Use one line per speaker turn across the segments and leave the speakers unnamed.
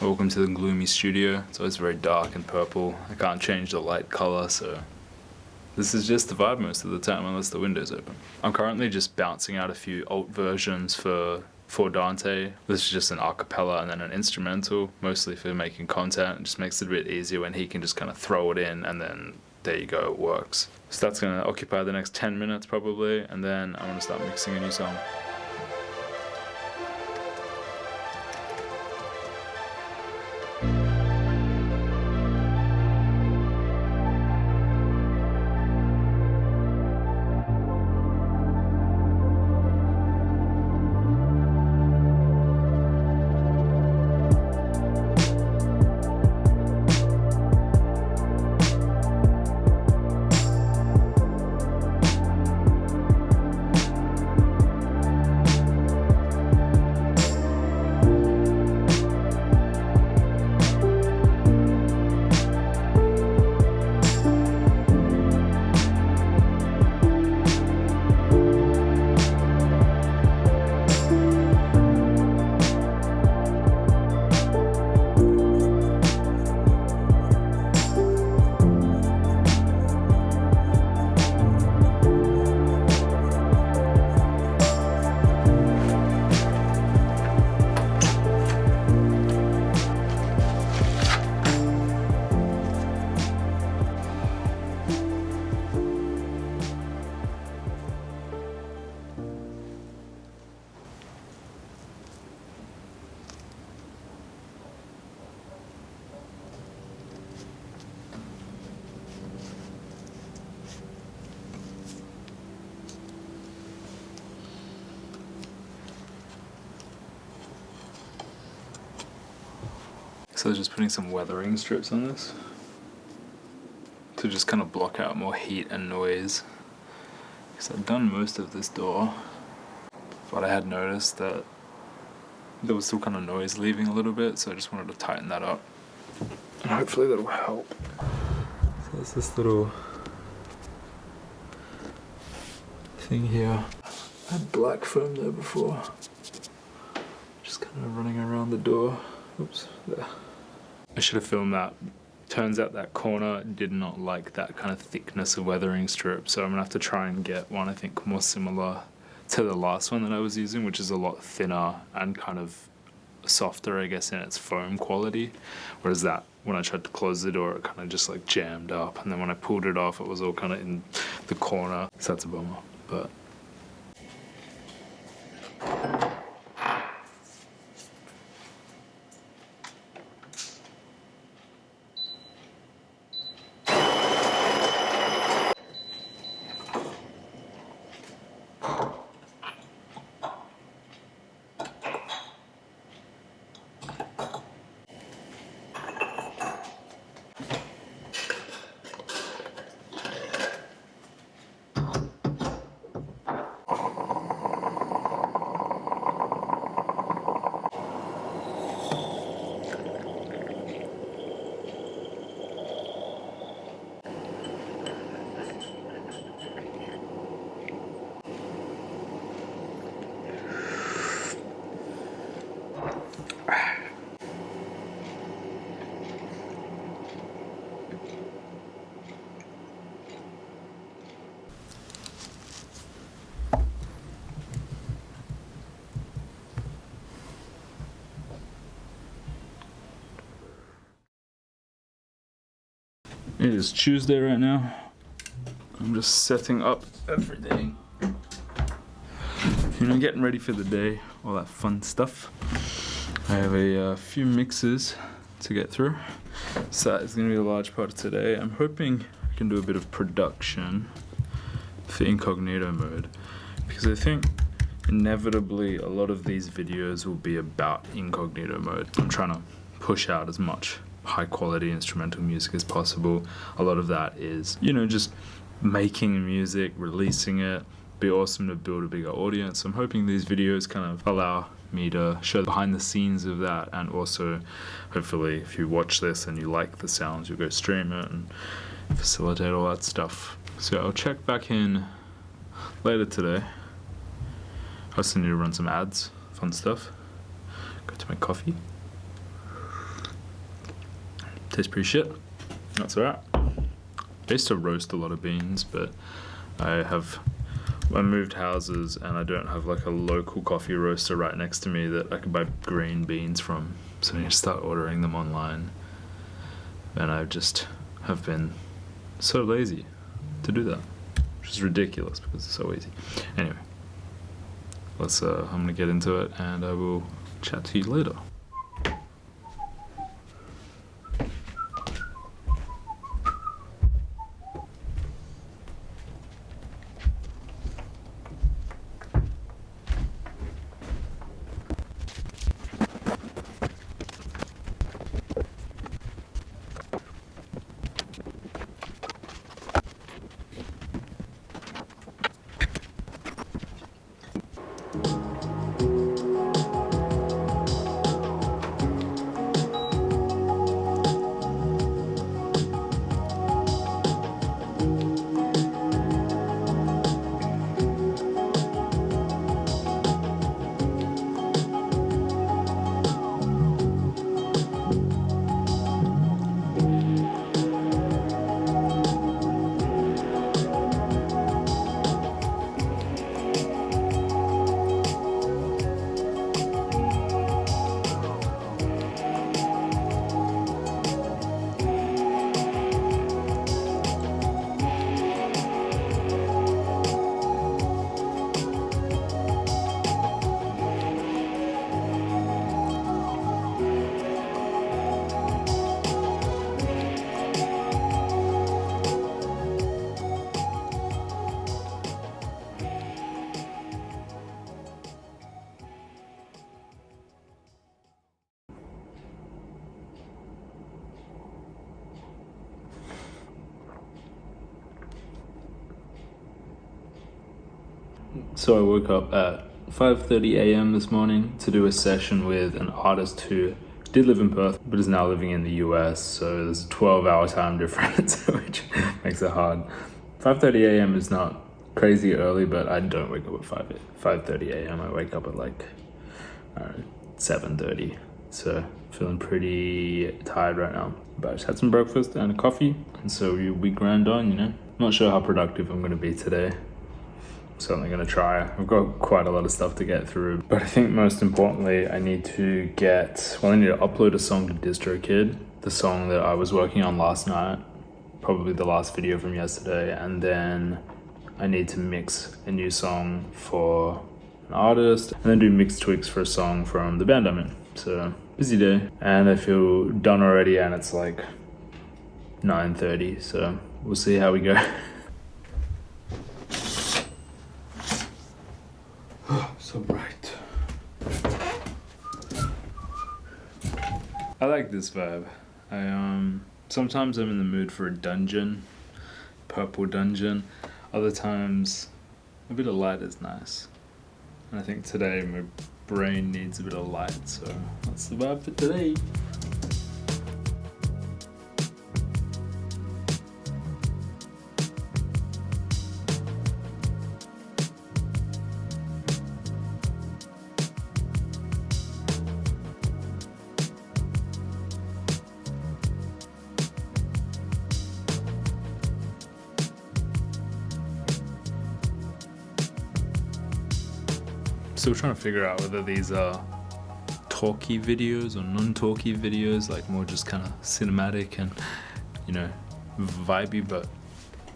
Welcome to the gloomy studio. It's always very dark and purple. I can't change the light color, so this is just the vibe most of the time unless the window's open. I'm currently just bouncing out a few alt versions for Dante. This is just an a cappella and then an instrumental, mostly for making content. It just makes it a bit easier when he can just kind of throw it in and then there you go, it works. So that's gonna occupy the next 10 minutes probably, and then I wanna start mixing a new song. So just putting some weathering strips on this to just kind of block out more heat and noise. Because I've done most of this door, but I had noticed that there was still kind of noise leaving a little bit, so I just wanted to tighten that up. And hopefully that'll help. So there's this little thing here. I had black foam there before. Just kind of running around the door. Oops, there. I should have filmed that. Turns out that corner did not like that kind of thickness of weathering strip, so I'm gonna have to try and get one I think more similar to the last one that I was using, which is a lot thinner and kind of softer, I guess, in its foam quality. Whereas that, when I tried to close the door, it kind of just like jammed up, and then when I pulled it off, it was all kind of in the corner. So that's a bummer, but. It is Tuesday right now. I'm just setting up everything. You know, getting ready for the day, all that fun stuff. I have a few mixes to get through, so that is going to be a large part of today. I'm hoping I can do a bit of production for incognito mode, because I think inevitably a lot of these videos will be about incognito mode. I'm trying to push out as much high quality instrumental music as possible. A lot of that is, you know, just making music, releasing it. Be awesome to build a bigger audience. I'm hoping these videos kind of allow me to show behind the scenes of that, and also hopefully if you watch this and you like the sounds, you'll go stream it and facilitate all that stuff. So I'll check back in later today. I also need to run some ads, fun stuff. Go to my coffee. Tastes pretty shit. That's alright. I used to roast a lot of beans, but I moved houses and I don't have like a local coffee roaster right next to me that I can buy green beans from. So I need to start ordering them online. And I just have been so lazy to do that, which is ridiculous because it's so easy. Anyway, I'm gonna get into it and I will chat to you later. So I woke up at 5:30 a.m. this morning to do a session with an artist who did live in Perth but is now living in the US, so there's a 12-hour time difference, which makes it hard. 5:30 a.m. is not crazy early, but I don't wake up at 5:30 a.m. I wake up at like 7:30, so feeling pretty tired right now. But I just had some breakfast and a coffee, and so we grind on, you know. Not sure how productive I'm going to be today. Certainly going to try. I've got quite a lot of stuff to get through, but I think most importantly I need to upload a song to DistroKid, the song that I was working on last night, probably the last video from yesterday, and then I need to mix a new song for an artist and then do mix tweaks for a song from the band I'm in. So busy day, and I feel done already, and it's like 9:30, so we'll see how we go. So bright. I like this vibe. Sometimes I'm in the mood for a dungeon, purple dungeon. Other times a bit of light is nice. And I think today my brain needs a bit of light, so that's the vibe for today. Still trying to figure out whether these are talky videos or non-talky videos, like more just kind of cinematic and, you know, vibey, but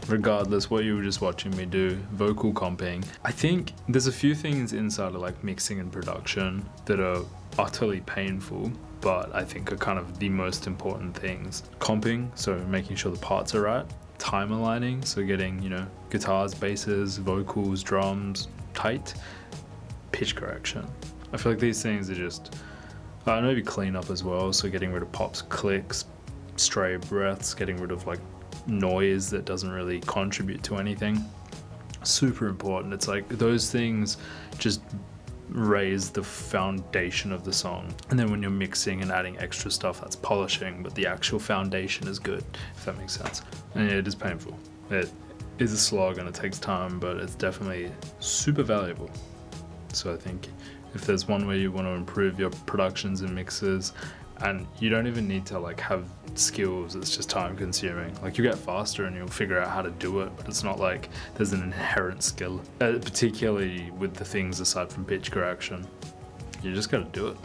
regardless, what you were just watching me do, vocal comping. I think there's a few things inside of like mixing and production that are utterly painful, but I think are kind of the most important things. Comping, so making sure the parts are right. Time aligning, so getting, you know, guitars, basses, vocals, drums tight. Pitch correction. I feel like these things are just maybe cleanup as well, so getting rid of pops, clicks, stray breaths, getting rid of like noise that doesn't really contribute to anything. Super important. It's like those things just raise the foundation of the song, and then when you're mixing and adding extra stuff, that's polishing, but the actual foundation is good, if that makes sense. And yeah, it is painful. It is a slog and it takes time, but it's definitely super valuable. So I think if there's one way you want to improve your productions and mixes, and you don't even need to like have skills. It's just time consuming. Like you get faster and you'll figure out how to do it, but it's not like there's an inherent skill, particularly with the things aside from pitch correction. You just gotta do it.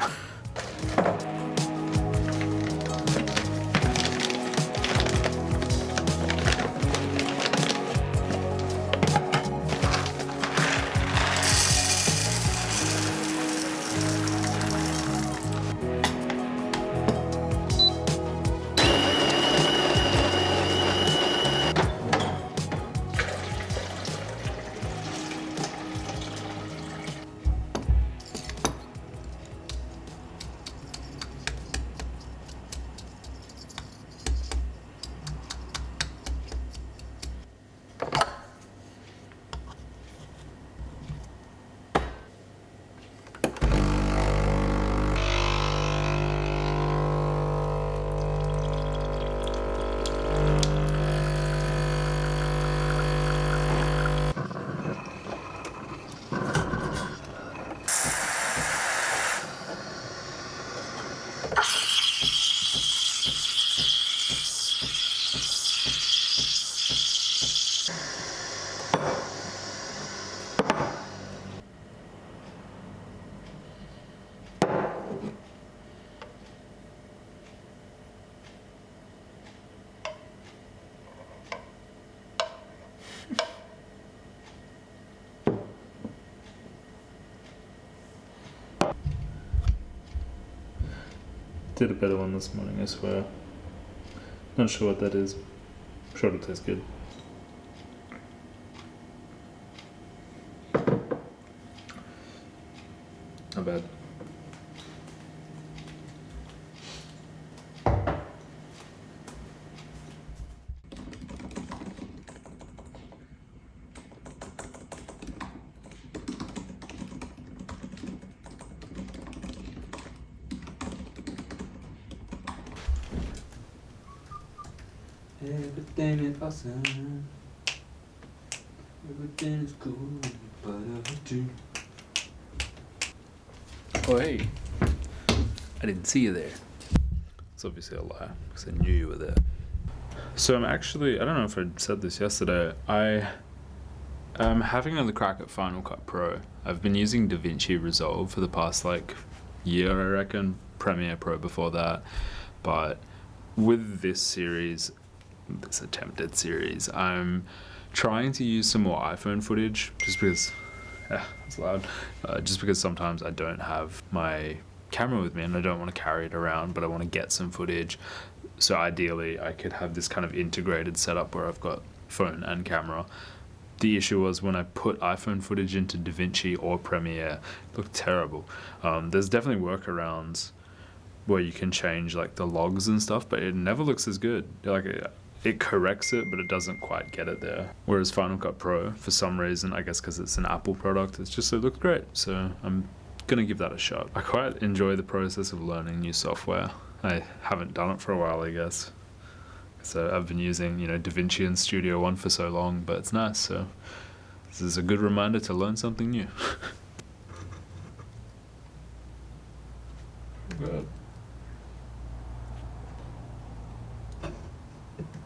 Did a better one this morning, I swear. Not sure what that is. I'm sure it'll taste good. Not bad. Everything is awesome. Everything is cool, but I do. Oh hey, I didn't see you there. It's obviously a lie because I knew you were there. So I'm actually, I don't know if I said this yesterday, I am having another crack at Final Cut Pro. I've been using DaVinci Resolve for the past like year, I reckon, Premiere Pro before that, but with this series, this attempted series, I'm trying to use some more iPhone footage just because, it's loud, just because sometimes I don't have my camera with me and I don't want to carry it around, but I want to get some footage. So ideally I could have this kind of integrated setup where I've got phone and camera. The issue was when I put iPhone footage into DaVinci or Premiere, it looked terrible. There's definitely workarounds where you can change like the logs and stuff, but it never looks as good. Like it corrects it, but it doesn't quite get it there. Whereas Final Cut Pro, for some reason, I guess because it's an Apple product, it looks great. So I'm gonna give that a shot. I quite enjoy the process of learning new software. I haven't done it for a while, I guess. So I've been using, DaVinci and Studio One for so long, but it's nice. So this is a good reminder to learn something new. Good.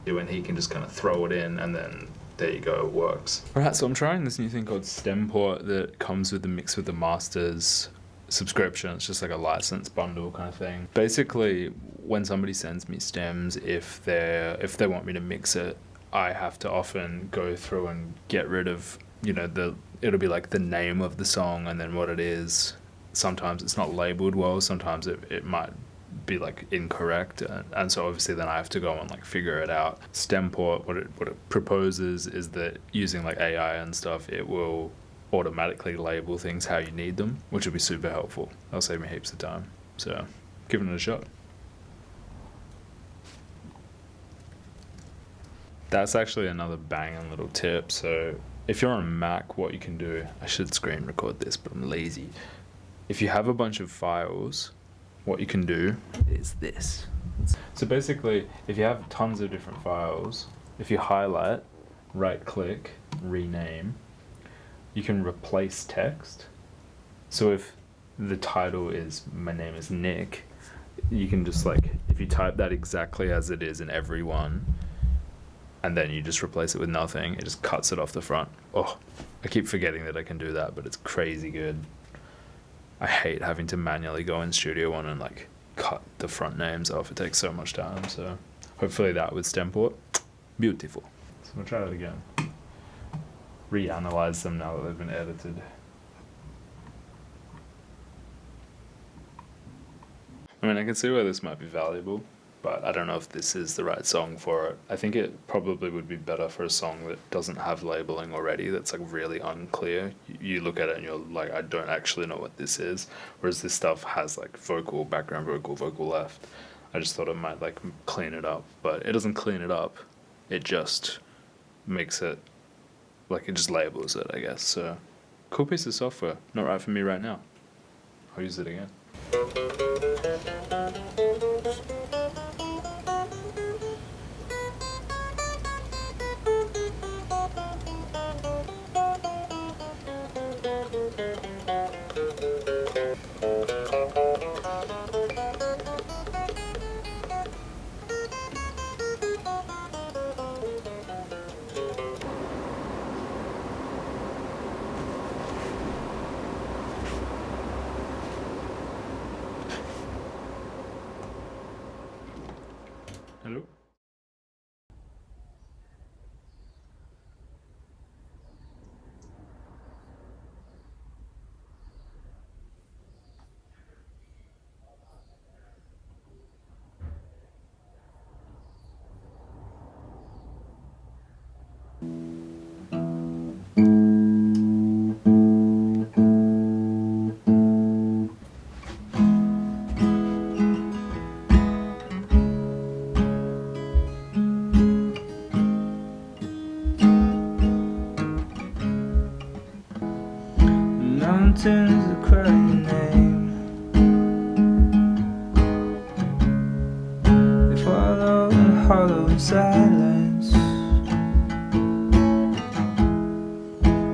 When he can just kind of throw it in and then there you go, it works. Alright, so I'm trying this new thing called Stemport that comes with the Mix with the Masters subscription. It's just like a license bundle kind of thing. Basically, when somebody sends me stems, if they want me to mix it, I have to often go through and get rid of, it'll be like the name of the song and then what it is. Sometimes it's not labeled well, sometimes it might be like incorrect, and so obviously then I have to go and like figure it out. Stemport, what it proposes is that using like AI and stuff, it will automatically label things how you need them, which will be super helpful. That'll save me heaps of time. So giving it a shot. That's actually another banging little tip. So if you're on Mac, what you can do, I should screen record this, but I'm lazy. If you have a bunch of files, what you can do is this. So basically, if you have tons of different files, if you highlight, right click, rename, you can replace text. So if the title is, my name is Nick, you can just like, if you type that exactly as it is in every one, and then you just replace it with nothing, it just cuts it off the front. Oh, I keep forgetting that I can do that, but it's crazy good. I hate having to manually go in Studio One and like cut the front names off. It takes so much time. So hopefully that with Stemport, beautiful. So we'll try that again. Reanalyze them now that they've been edited. I mean, I can see why this might be valuable, but I don't know if this is the right song for it. I think it probably would be better for a song that doesn't have labeling already, that's like really unclear. You look at it and you're like, I don't actually know what this is. Whereas this stuff has like vocal, background vocal, vocal left. I just thought it might like clean it up, but it doesn't clean it up. It just makes it, like it just labels it, I guess. So, cool piece of software. Not right for me right now. I'll use it again. Hello?
Mountains that cry your name, they follow in hollow silence.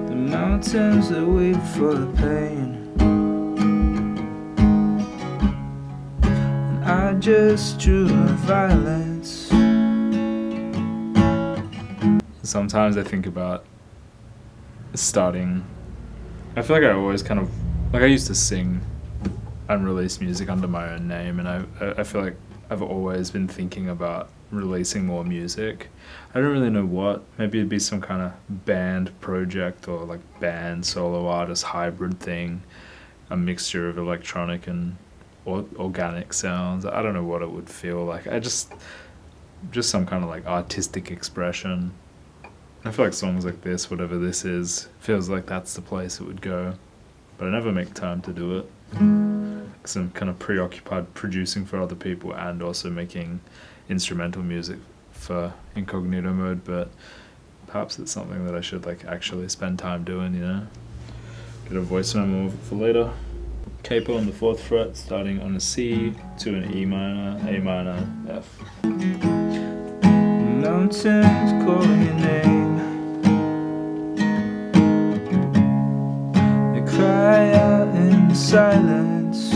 The mountains that wait for the pain, and I just drew violence.
Sometimes I think about starting. I feel like I always kind of, like I used to sing unreleased music under my own name, and I feel like I've always been thinking about releasing more music. I don't really know what. Maybe it'd be some kind of band project or like band solo artist hybrid thing, a mixture of electronic and organic sounds. I don't know what it would feel like. Just some kind of like artistic expression. I feel like songs like this, whatever this is, feels like that's the place it would go. But I never make time to do it. Because I'm kind of preoccupied producing for other people and also making instrumental music for incognito mode. But perhaps it's something that I should like actually spend time doing, you know? Get a voice memo for later. Capo on the 4th fret, starting on a C to an E minor, A minor, F.
Mountains calling your name, they cry out in the silence.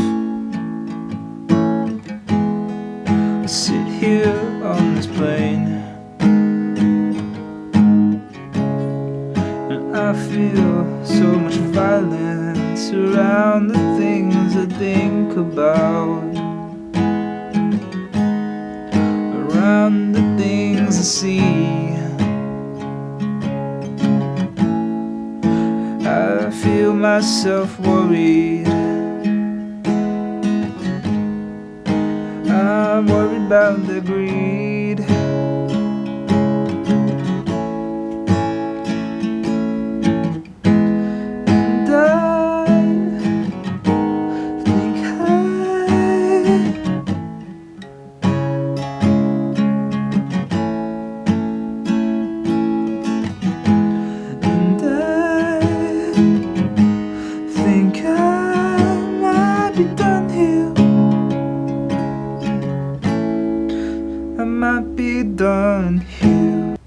I sit here on this plane, and I feel so much violence around the things I think about, around the things I see. I feel myself worried. I'm worried about the greed. And I think I might be done here. I might be done here.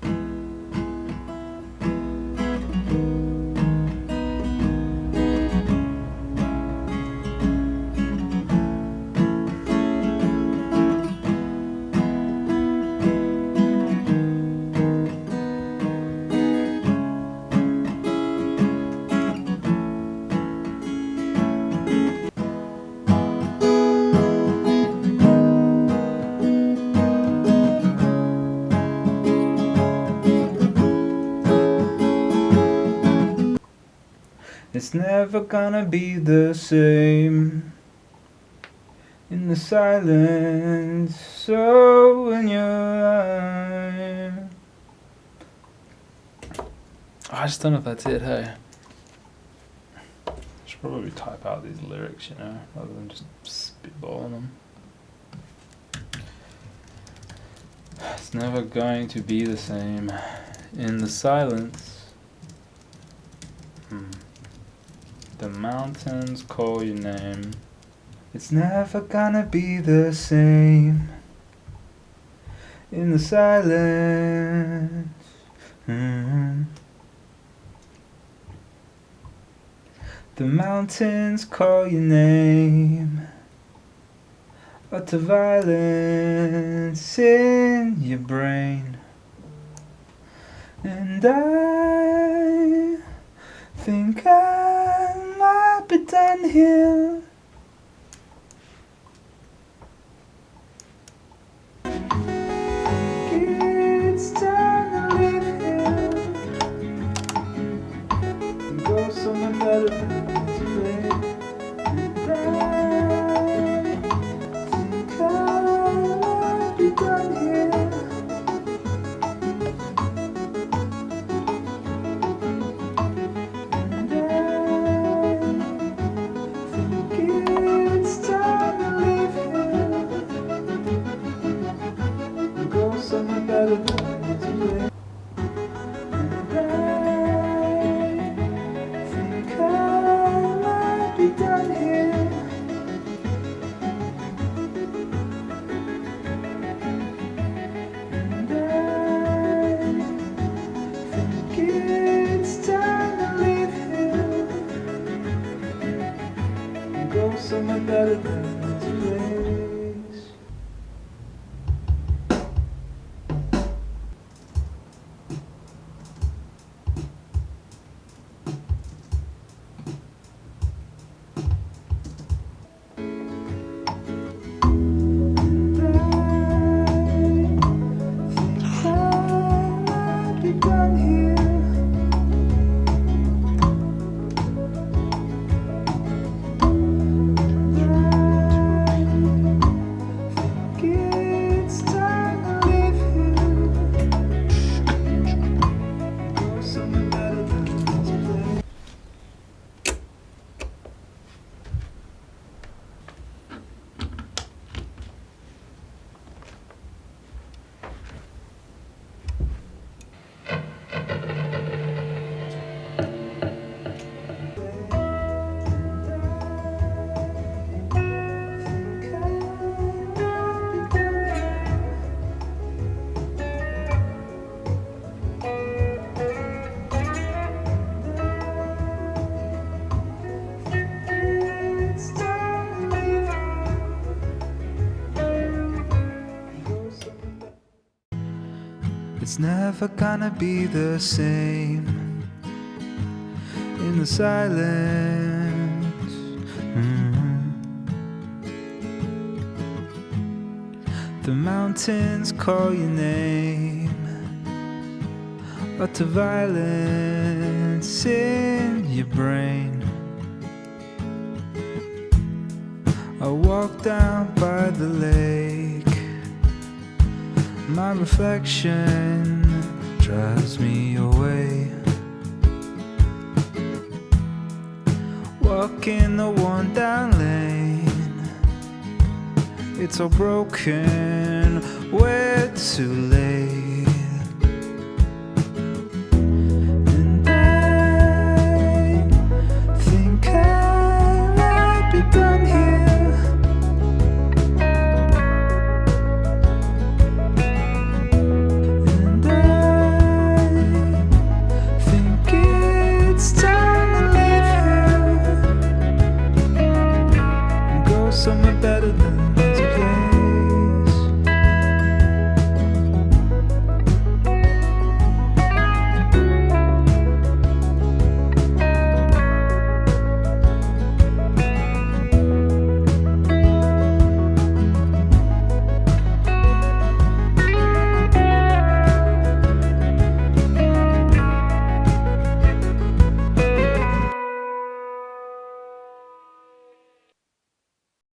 It's never gonna be the same in the silence. So when you're
I just don't know if that's it, hey. I should probably type out these lyrics, you know, rather than just spitballing them. It's never going to be the same in the silence. The mountains call your name.
It's never gonna be the same in the silence. The mountains call your name, utter violence in your brain. And I think I might be done here. It's time to leave here and go somewhere better than today. And I think I might be done here. And I think it's time to leave here and go somewhere better than today. And I think I might be done here. And I think it's time to leave here and go somewhere better than today's. It's never gonna be the same in the silence. The mountains call your name, utter violence in your brain. I walk down by the lake, my reflection drives me away. Walking the one down lane, it's all broken, we're too late.